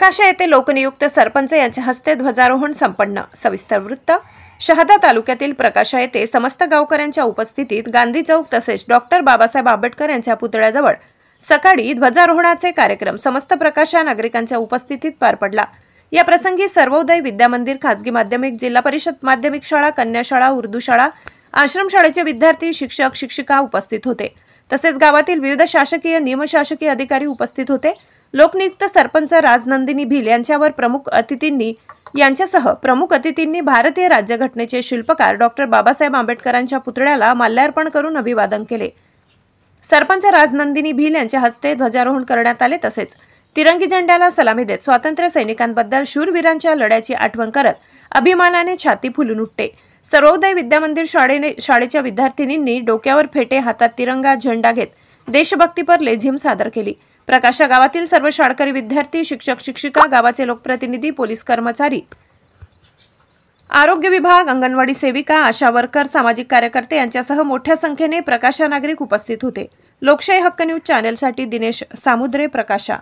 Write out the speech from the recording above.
प्रकाशा येथे लोकनियुक्त सरपंच यांच्या हस्ते ध्वजारोहण संपन्न। सविस्तर वृत्त। शहादा तालुक्यातील प्रकाशा येथे समस्त गावकऱ्यांच्या उपस्थितीत गांधी चौक तसेच डॉक्टर बाबासाहेब आंबेडकर यांच्या पुतळ्याजवळ सकाळी ध्वजारोहणाचे कार्यक्रम समस्त प्रकाशा नागरिकांच्या उपस्थितीत पार पडला। या प्रसंगी सर्वोदय विद्यामंदिर, खाजगी माध्यमिक, जिल्हा परिषद माध्यमिक शाळा, कन्या शाळा, उर्दू शाळा, आश्रम शाळेचे विद्यार्थी, शिक्षक, शिक्षिका उपस्थित होते। तसेच गावातील विविध शासकीय, निमशासकीय अधिकारी उपस्थित होते। लोकनियुक्त सरपंच राजनंदिनी भिल यांच्यासह प्रमुख अतिथींनी भारतीय राज्यघटनेचे शिल्पकार डॉक्टर बाबासाहेब आंबेडकरांच्या पुतळ्याला माल्यार्पण करून अभिवादन केले। सरपंच राजनंदिनी भिल यांच्या हस्ते ध्वजारोहण करण्यात आले। तसेच तिरंगी झेंड्याला सलामी देत स्वातंत्र्य सैनिकांबद्दल शूरवीरांच्या लढ्याची आठवण करत अभिमानाने छाती फुलून उठते। सर्वोदय विद्यामंदिर शाळेच्या विद्यार्थिनींनी डोक्यावर फेटे, हातात तिरंगा झेंडा घेत देशभक्तीपर लेझिम सादर केली। प्रकाशा गावातील सर्व शाळकरी विद्यार्थी, शिक्षक, शिक्षिका, गावाचे लोकप्रतिनिधी, पोलीस कर्मचारी, आरोग्य विभाग, अंगणवाडी सेविका, आशा वर्कर, सामाजिक कार्यकर्ते यांच्यासह मोठ्या संख्येने प्रकाशा नागरिक उपस्थित होते। लोकशाही हक्क न्यूज चॅनलसाठी दिनेश सामुद्रे, प्रकाशा।